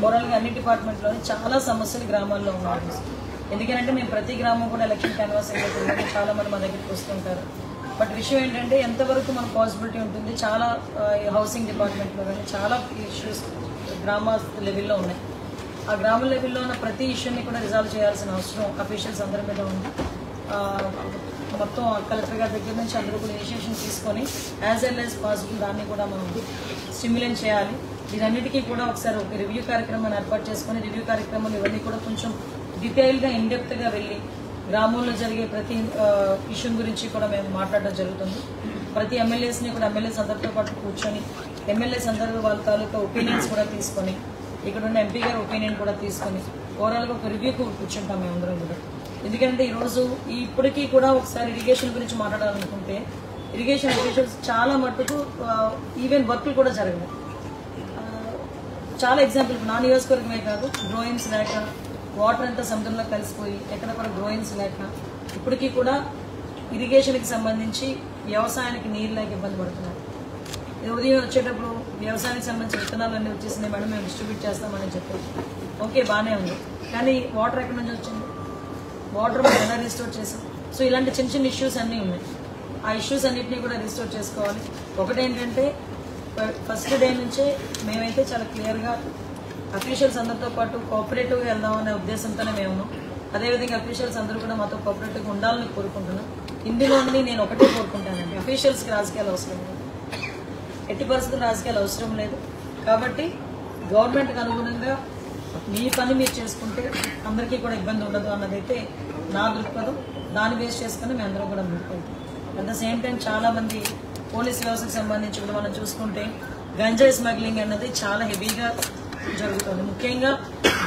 ఓవరాల్గా అన్ని డిపార్ట్మెంట్లోనే చాలా సమస్యలు గ్రామాల్లో ఉన్నాయి. ఎందుకంటే మేము ప్రతి గ్రామం కూడా ఎలక్షన్ క్యాన్వాస్ అయిపోతుంది, చాలా మంది మా దగ్గరికి వస్తుంటారు. బట్ విషయం ఏంటంటే ఎంతవరకు మన పాసిబిలిటీ ఉంటుంది, చాలా హౌసింగ్ డిపార్ట్మెంట్లో కానీ చాలా ఇష్యూస్ గ్రామ లెవెల్లో ఉన్నాయి. ఆ గ్రామ లెవెల్లో ఉన్న ప్రతి ఇష్యూని కూడా రిజాల్వ్ చేయాల్సిన అవసరం అఫీషియల్స్ అందరి మీద ఉంది. మొత్తం కలెక్టర్ గారి దగ్గర నుంచి అందరూ కూడా ఇనిషియేషన్ తీసుకొని యాజ్ వెల్ యాజ్ పాసిబుల్ దాన్ని కూడా మనం స్టిమ్యులేట్ చేయాలి. దీనన్నిటికీ కూడా ఒకసారి ఒక రివ్యూ కార్యక్రమాన్ని ఏర్పాటు చేసుకొని రివ్యూ కార్యక్రమాలు ఇవన్నీ కూడా కొంచెం డీటెయిల్గా ఇన్డెప్త్గా వెళ్ళి గ్రామంలో జరిగే ప్రతి ఇష్యూ గురించి కూడా మేము మాట్లాడడం జరుగుతుంది. ప్రతి ఎమ్మెల్యేస్ని కూడా ఎమ్మెల్యేస్ అందరితో పాటు కూర్చొని ఎమ్మెల్యేస్ అందరూ వాళ్ళ తాలూకా ఒపీనియన్స్ కూడా తీసుకొని ఇక్కడ ఉన్న ఎంపీ గారి ఒపీనియన్ కూడా తీసుకొని ఓవరాల్గా ఒక రివ్యూకు కూర్చుంటాం మేము అందరం కూడా. ఎందుకంటే ఈరోజు ఇప్పటికీ కూడా ఒకసారి ఇరిగేషన్ గురించి మాట్లాడాలనుకుంటే ఇరిగేషన్ అఫీషియల్స్ చాలా మట్టుకు ఈవెన్ వర్క్లు కూడా జరగదు. చాలా ఎగ్జాంపుల్ నా నియోజకవర్గమే కాదు, గ్రోయిన్స్ లేక వాటర్ అంతా సముద్రంలో కలిసిపోయి ఎక్కడ కూడా గ్రోయిన్స్ లేక ఇప్పటికీ కూడా ఇరిగేషన్కి సంబంధించి వ్యవసాయానికి నీరు లేక ఇబ్బంది పడుతున్నారు. ఉదయం వచ్చేటప్పుడు వ్యవసాయానికి సంబంధించిన విత్తనాలన్నీ వచ్చేసింది మేడం, మేము డిస్ట్రిబ్యూట్ చేస్తామని చెప్పారు. ఓకే, బాగానే ఉంది, కానీ వాటర్ ఎక్కడి నుంచి వచ్చింది, వాటర్ మనం ఎలా రిస్టోర్ చేసాం? సో ఇలాంటి చిన్న చిన్న ఇష్యూస్ అన్నీ ఉన్నాయి. ఆ ఇష్యూస్ అన్నింటినీ కూడా రిస్టోర్ చేసుకోవాలి. ఒకటేంటంటే ఫస్ట్ డే నుంచే మేమైతే చాలా క్లియర్గా అఫీషియల్స్ అందరితో పాటు కోఆపరేటివ్గా వెళ్దామనే ఉద్దేశంతోనే మేము ఉన్నాం. అదేవిధంగా అఫీషియల్స్ అందరూ కూడా మాతో కోఆపరేటివ్గా ఉండాలని కోరుకుంటున్నాం. ఇందులోని నేను ఒకటే కోరుకుంటానండి, అఫీషియల్స్కి రాజకీయాలు అవసరం లేదు, ఎట్టి పరిస్థితులు రాజకీయాలు అవసరం లేదు. కాబట్టి గవర్నమెంట్కి అనుగుణంగా మీ పని మీరు చేసుకుంటే అందరికీ కూడా ఇబ్బంది ఉండదు అన్నదైతే నా దృక్పథం. దాన్ని బేస్ చేసుకుని మేము అందరం కూడా ముందుకెళ్తాం. అట్ ద సేమ్ టైం చాలామంది పోలీస్ వ్యవస్థకు సంబంధించి కూడా మనం చూసుకుంటే గంజాయి స్మగ్లింగ్ అన్నది చాలా హెవీగా జరుగుతుంది. ముఖ్యంగా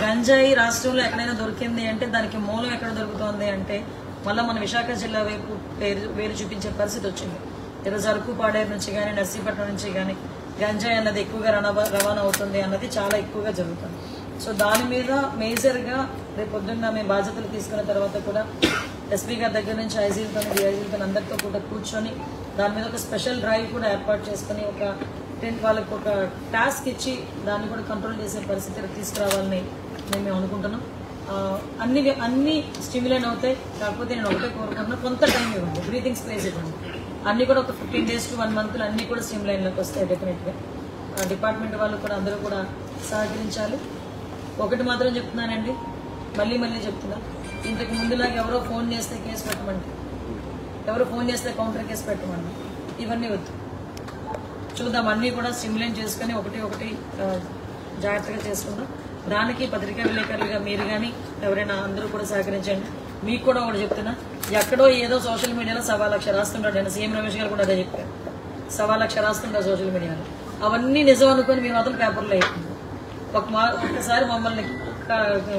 గంజాయి రాష్ట్రంలో ఎక్కడైనా దొరికింది అంటే దానికి మూలం ఎక్కడ దొరుకుతుంది అంటే మళ్ళీ మన విశాఖ జిల్లా వైపు వేరు చూపించే పరిస్థితి వచ్చింది. ఈరోజు అరకు పాడేరు నుంచి కానీ నర్సీపట్నం నుంచి కానీ గంజాయి అన్నది ఎక్కువగా రవాణా అవుతుంది అన్నది చాలా ఎక్కువగా జరుగుతుంది. సో దాని మీద మేజర్గా రేపు పొద్దున్న మేము బాధ్యతలు తీసుకున్న తర్వాత కూడా ఎస్పీ గారి దగ్గర నుంచి ఐజీలతో డిఐజీలతో అందరితో కూడా కూర్చొని దాని మీద ఒక స్పెషల్ డ్రైవ్ కూడా ఏర్పాటు చేసుకుని వాళ్ళకి ఒక టాస్క్ ఇచ్చి దాన్ని కూడా కంట్రోల్ చేసే పరిస్థితి తీసుకురావాలని మేము అనుకుంటున్నాం. అన్ని స్టిమ్యులేట్ అవుతాయి. కాకపోతే నేను ఒకటే కోరుకుంటున్నా, కొంత టైం ఇవ్వండి, బ్రీతింగ్ స్పేస్ ఇవ్వండి. అన్నీ కూడా ఒక 15 days to 1 month అన్నీ కూడా స్ట్రీమ్లైన్లోకి వస్తాయి డెఫినెట్గా. డిపార్ట్మెంట్ వాళ్ళు కూడా అందరూ కూడా సహకరించాలి. ఒకటి మాత్రం చెప్తున్నానండి, మళ్ళీ చెప్తున్నా, ఇంతకు ముందులాగా ఎవరో ఫోన్ చేస్తే కేసు పెట్టమండి, ఎవరో ఫోన్ చేస్తే కౌంటర్ కేసు పెట్టమండి, ఇవన్నీ వద్దు. చూద్దాం, అన్నీ కూడా స్టిమ్యులేట్ చేసుకుని ఒకటి జాగ్రత్తగా చేసుకుందాం. దానికి పత్రికా విలేకరులుగా మీరు కానీ ఎవరైనా అందరూ కూడా సహకరించండి. మీకు కూడా ఒకటి చెప్తున్నా, ఎక్కడో ఏదో సోషల్ మీడియాలో 1,00,000 రాస్తుంటాడు. నేను సీఎం రమేష్ గారు కూడా అదే చెప్పారు, 1,00,000 రాస్తుంటారు సోషల్ మీడియాలో. అవన్నీ నిజం అనుకుని మీరు మాత్రం పేపర్లో అయిపోయింది. ఒక్కసారి మమ్మల్ని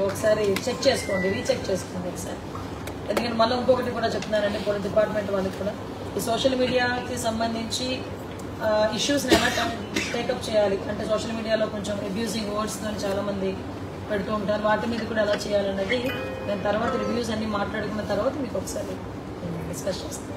ఒకసారి చెక్ చేసుకోండి, రీచెక్ చేసుకోండి ఒకసారి. ఎందుకంటే మళ్ళీ ఇంకొకటి కూడా చెప్తున్నానండి, పోలీస్ డిపార్ట్మెంట్ వాళ్ళకి కూడా ఈ సోషల్ మీడియాకి సంబంధించి ఇష్యూస్ని ఎలా టేకప్ చేయాలి అంటే సోషల్ మీడియాలో కొంచెం అబ్యూజింగ్ వర్డ్స్తో చాలామంది పెడుతూ ఉంటారు, వాటి మీద కూడా ఎలా చేయాలన్నది నేను తర్వాత రివ్యూస్ అన్ని మాట్లాడుకున్న తర్వాత మీకు ఒకసారి డిస్కస్ చేస్తాను.